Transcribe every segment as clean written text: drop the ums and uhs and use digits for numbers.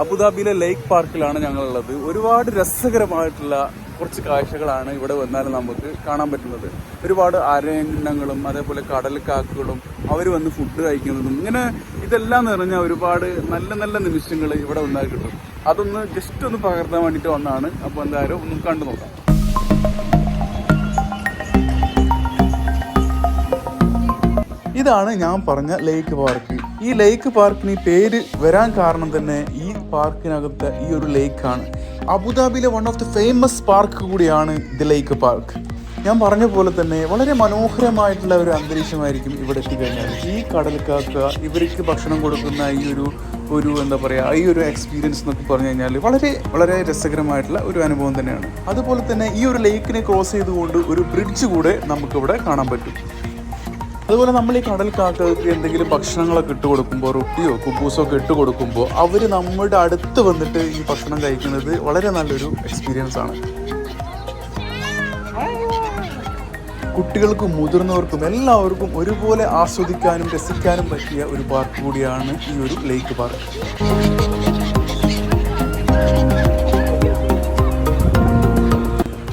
അബുദാബിയിലെ ലേക്ക് പാർക്കിലാണ് ഞങ്ങളുള്ളത്. ഒരുപാട് രസകരമായിട്ടുള്ള കുറച്ച് കാഴ്ചകളാണ് ഇവിടെ വന്നാൽ നമുക്ക് കാണാൻ പറ്റുന്നത്. ഒരുപാട് അരയന്നങ്ങളും അതേപോലെ കടൽക്കാക്കുകളും അവർ വന്ന് ഫുഡ് കഴിക്കുന്നതും ഇങ്ങനെ ഇതെല്ലാം നിറഞ്ഞ ഒരുപാട് നല്ല നല്ല നിമിഷങ്ങൾ ഇവിടെ വന്നാൽ കിട്ടും. അതൊന്ന് ജസ്റ്റ് ഒന്ന് പകർത്താൻ വേണ്ടിയിട്ട് വന്നതാണ്. അപ്പോൾ എന്തായാലും ഒന്ന് കണ്ടു നോക്കാം. ഇതാണ് ഞാൻ പറഞ്ഞ ലേക്ക് പാർക്ക്. ഈ ലേക്ക് പാർക്കിന് പേര് വരാൻ കാരണം തന്നെ ഈ പാർക്കിനകത്തെ ഈ ഒരു ലേക്കാണ്. അബുദാബിയിലെ one of the famous park കൂടിയാണ് ദി ലേക്ക് പാർക്ക്. ഞാൻ പറഞ്ഞ പോലെ തന്നെ വളരെ മനോഹരമായിട്ടുള്ള ഒരു അന്തരീക്ഷമായിരിക്കും ഇവിടെ എത്തിക്കഴിഞ്ഞാൽ. ഈ കടൽക്കാക്ക ഇവർക്ക് ഭക്ഷണം കൊടുക്കുന്ന ഈ ഒരു എന്താ പറയുക, ഈ ഒരു എക്സ്പീരിയൻസ് എന്നൊക്കെ പറഞ്ഞു കഴിഞ്ഞാൽ വളരെ വളരെ രസകരമായിട്ടുള്ള ഒരു അനുഭവം തന്നെയാണ്. അതുപോലെ തന്നെ ഈ ഒരു ലേക്കിനെ ക്രോസ് ചെയ്തുകൊണ്ട് ഒരു ബ്രിഡ്ജ് കൂടെ നമുക്കിവിടെ കാണാൻ പറ്റും. അതുപോലെ നമ്മൾ ഈ കടൽക്കാക്കൾക്ക് എന്തെങ്കിലും ഭക്ഷണങ്ങളൊക്കെ ഇട്ട് കൊടുക്കുമ്പോൾ, റൊട്ടിയോ കുബൂസോ ഒക്കെ ഇട്ട് കൊടുക്കുമ്പോൾ അവർ നമ്മുടെ അടുത്ത് വന്നിട്ട് ഈ ഭക്ഷണം കഴിക്കുന്നത് വളരെ നല്ലൊരു എക്സ്പീരിയൻസ് ആണ്. കുട്ടികൾക്കും മുതിർന്നവർക്കും എല്ലാവർക്കും ഒരുപോലെ ആസ്വദിക്കാനും രസിക്കാനും പറ്റിയ ഒരു പാർക്ക് കൂടിയാണ് ഈ ഒരു ലേക്ക് പാർക്ക്.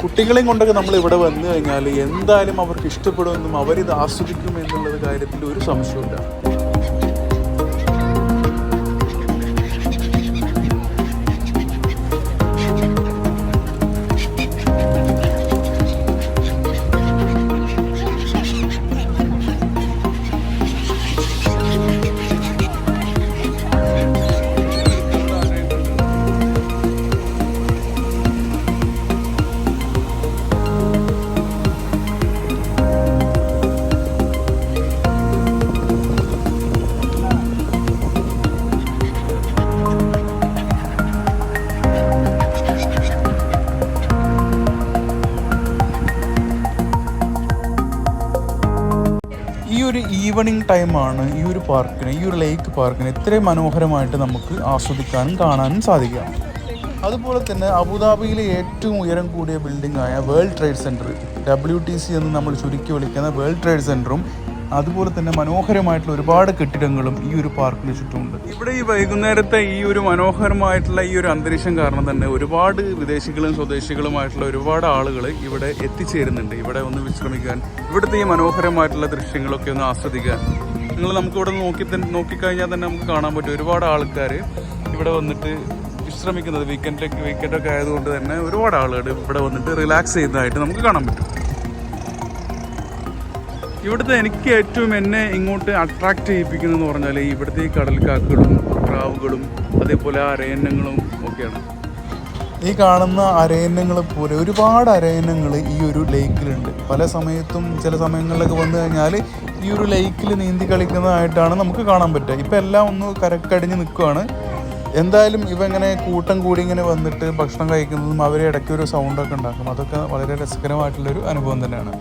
കുട്ടികളെയും കൊണ്ടൊക്കെ നമ്മൾ ഇവിടെ വന്നു കഴിഞ്ഞാൽ എന്തായാലും അവർക്ക് ഇഷ്ടപ്പെടുമെന്നും അവരിത് ആസ്വദിക്കും എന്നുള്ളത് കാര്യത്തിൽ ഒരു സംശയമില്ല. ഈവനിങ് ടൈമാണ് ഈ ഒരു പാർക്കിനെ, ഈ ഒരു ലേക്ക് പാർക്കിനെ ഇത്രയും മനോഹരമായിട്ട് നമുക്ക് ആസ്വദിക്കാനും കാണാനും സാധിക്കുക. അതുപോലെ തന്നെ അബുദാബിയിലെ ഏറ്റവും ഉയരം കൂടിയ ബിൽഡിംഗായ വേൾഡ് ട്രേഡ് സെൻറ്റർ, WTC എന്ന് നമ്മൾ ചുരുക്കി വിളിക്കുന്ന വേൾഡ് ട്രേഡ് സെൻറ്ററും അതുപോലെ തന്നെ മനോഹരമായിട്ടുള്ള ഒരുപാട് കെട്ടിടങ്ങളും ഈ ഒരു പാർക്കിന് ചുറ്റുമുണ്ട്. ഇവിടെ ഈ വൈകുന്നേരത്തെ ഈ ഒരു മനോഹരമായിട്ടുള്ള ഈ ഒരു അന്തരീക്ഷം കാരണം തന്നെ ഒരുപാട് വിദേശികളും സ്വദേശികളുമായിട്ടുള്ള ഒരുപാട് ആളുകൾ ഇവിടെ എത്തിച്ചേരുന്നുണ്ട്. ഇവിടെ ഒന്ന് വിശ്രമിക്കാൻ, ഇവിടുത്തെ ഈ മനോഹരമായിട്ടുള്ള ദൃശ്യങ്ങളൊക്കെ ഒന്ന് ആസ്വദിക്കാൻ. നമുക്കിവിടെ നോക്കിക്കഴിഞ്ഞാൽ തന്നെ നമുക്ക് കാണാൻ പറ്റും ഒരുപാട് ആൾക്കാർ ഇവിടെ വന്നിട്ട് വിശ്രമിക്കുന്നത്. വീക്കെൻഡൊക്കെ ആയതുകൊണ്ട് തന്നെ ഒരുപാട് ആളുകൾ ഇവിടെ വന്നിട്ട് റിലാക്സ് ചെയ്യുന്നതായിട്ട് നമുക്ക് കാണാൻ പറ്റും. ഇവിടുത്തെ എനിക്ക് ഏറ്റവും എന്നെ ഇങ്ങോട്ട് അട്രാക്റ്റ് ചെയ്യിപ്പിക്കുന്നതെന്ന് പറഞ്ഞാൽ ഇവിടുത്തെ ഈ കടൽക്കാക്കുകളും പ്രാവുകളും അതേപോലെ അരയന്നങ്ങളും ഒക്കെയാണ്. ഈ കാണുന്ന അരയന്നങ്ങൾ പോലെ ഒരുപാട് അരയന്നങ്ങൾ ഈ ഒരു ലേക്കിലുണ്ട്. പല സമയത്തും ചില സമയങ്ങളിലൊക്കെ വന്നു കഴിഞ്ഞാൽ ഈ ഒരു ലേക്കിൽ നീന്തി കളിക്കുന്നതായിട്ടാണ് നമുക്ക് കാണാൻ പറ്റുക. ഇപ്പം എല്ലാം ഒന്ന് കരക്കടിഞ്ഞ് നിൽക്കുകയാണ്. എന്തായാലും ഇവ ഇങ്ങനെ കൂട്ടം കൂടി ഇങ്ങനെ വന്നിട്ട് ഭക്ഷണം കഴിക്കുന്നതും അവർ ഇടയ്ക്ക് ഒരു സൗണ്ടൊക്കെ ഉണ്ടാക്കും. അതൊക്കെ വളരെ രസകരമായിട്ടുള്ളൊരു അനുഭവം തന്നെയാണ്.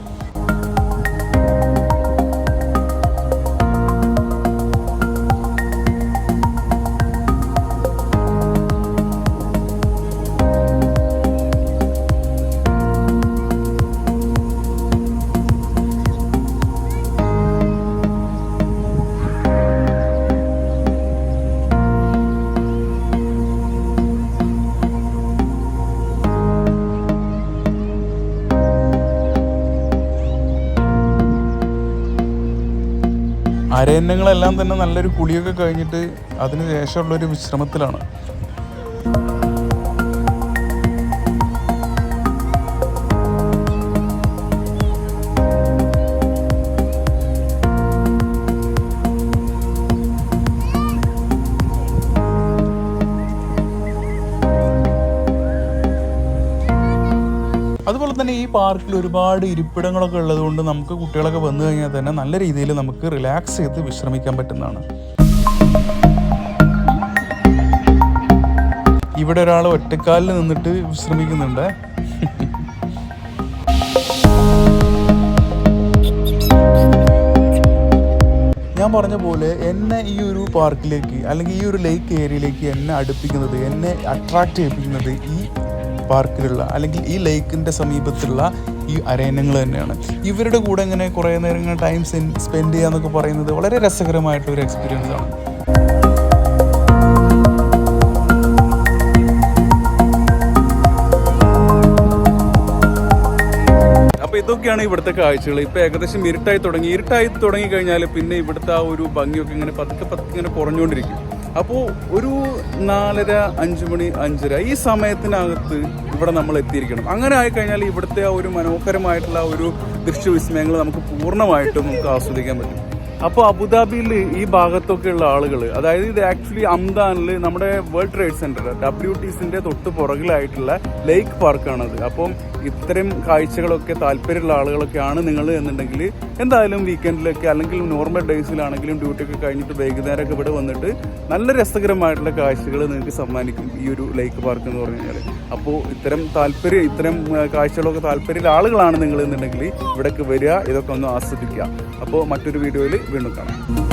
അരയന്നങ്ങളെല്ലാം തന്നെ നല്ലൊരു കുളിയൊക്കെ കഴിഞ്ഞിട്ട് അതിന് ശേഷമുള്ളൊരു വിശ്രമത്തിലാണ്. അതുപോലെ തന്നെ ഈ പാർക്കിൽ ഒരുപാട് ഇരിപ്പിടങ്ങളൊക്കെ ഉള്ളതുകൊണ്ട് നമുക്ക് കുട്ടികളൊക്കെ വന്നു കഴിഞ്ഞാൽ തന്നെ നല്ല രീതിയിൽ നമുക്ക് റിലാക്സ് ചെയ്ത് വിശ്രമിക്കാൻ പറ്റുന്നതാണ്. ഇവിടെ ഒരാൾ ഒറ്റക്കാലിൽ നിന്നിട്ട് വിശ്രമിക്കുന്നുണ്ട്. ഞാൻ പറഞ്ഞ പോലെ എന്നെ ഈ ഒരു പാർക്കിലേക്ക് അല്ലെങ്കിൽ ഈ ഒരു ലേക്ക് ഏരിയയിലേക്ക് എന്നെ അടുപ്പിക്കുന്നത്, എന്നെ അട്രാക്റ്റ് ചെയ്യിപ്പിക്കുന്നത് ഈ പാർക്കിലുള്ള അല്ലെങ്കിൽ ഈ ലേക്കിൻ്റെ സമീപത്തുള്ള ഈ അരയന്നങ്ങൾ തന്നെയാണ്. ഇവരുടെ കൂടെ ഇങ്ങനെ കുറേ നേരം ഇങ്ങനെ ടൈം സ്പെൻഡ് ചെയ്യുക എന്നൊക്കെ പറയുന്നത് വളരെ രസകരമായിട്ടൊരു എക്സ്പീരിയൻസ് ആണ്. ഇതൊക്കെയാണ് ഇവിടുത്തെ കാഴ്ചകൾ. ഇപ്പൊ ഏകദേശം ഇരുട്ടായി തുടങ്ങി കഴിഞ്ഞാൽ പിന്നെ ഇവിടുത്തെ ആ ഒരു ഭംഗിയൊക്കെ ഇങ്ങനെ പതുക്കെ ഇങ്ങനെ കുറഞ്ഞുകൊണ്ടിരിക്കും. അപ്പോൾ ഒരു 4:30, 5 മണി, 5:30 ഈ സമയത്തിനകത്ത് ഇവിടെ നമ്മൾ എത്തിയിരിക്കണം. അങ്ങനെ ആയിക്കഴിഞ്ഞാൽ ഇവിടുത്തെ ആ ഒരു മനോഹരമായിട്ടുള്ള ആ ഒരു ദൃശ്യവിസ്മയങ്ങൾ നമുക്ക് പൂർണ്ണമായിട്ടും നമുക്ക് ആസ്വദിക്കാൻ പറ്റും. അപ്പോൾ അബുദാബിയിൽ ഈ ഭാഗത്തൊക്കെയുള്ള ആളുകൾ, അതായത് ഇത് ആക്ച്വലി അംദാനിൽ നമ്മുടെ വേൾഡ് ട്രേഡ് സെന്റർ WTCന്റെ തൊട്ട് പുറകിലായിട്ടുള്ള ലേക്ക് പാർക്കാണത്. അപ്പം ഇത്തരം കാഴ്ചകളൊക്കെ താല്പര്യമുള്ള ആളുകളൊക്കെയാണ് നിങ്ങൾ എന്നുണ്ടെങ്കിൽ എന്തായാലും വീക്കെൻഡിലൊക്കെ അല്ലെങ്കിൽ നോർമൽ ഡേയ്സിലാണെങ്കിലും ഡ്യൂട്ടിയൊക്കെ കഴിഞ്ഞിട്ട് വൈകുന്നേരമൊക്കെ ഇവിടെ വന്നിട്ട് നല്ല രസകരമായിട്ടുള്ള കാഴ്ചകൾ നിങ്ങൾക്ക് സമ്മാനിക്കും ഈ ഒരു ലേക്ക് പാർക്ക് എന്ന് പറഞ്ഞു കഴിഞ്ഞാൽ. അപ്പോൾ ഇത്തരം കാഴ്ചകളൊക്കെ താല്പര്യമുള്ള ആളുകളാണ് നിങ്ങൾ എന്നുണ്ടെങ്കിൽ ഇവിടേക്ക് വരിക, ഇതൊക്കെ ഒന്ന് ആസ്വദിക്കുക. അപ്പോൾ മറ്റൊരു വീഡിയോയിൽ വീണ്ടും കാണാം.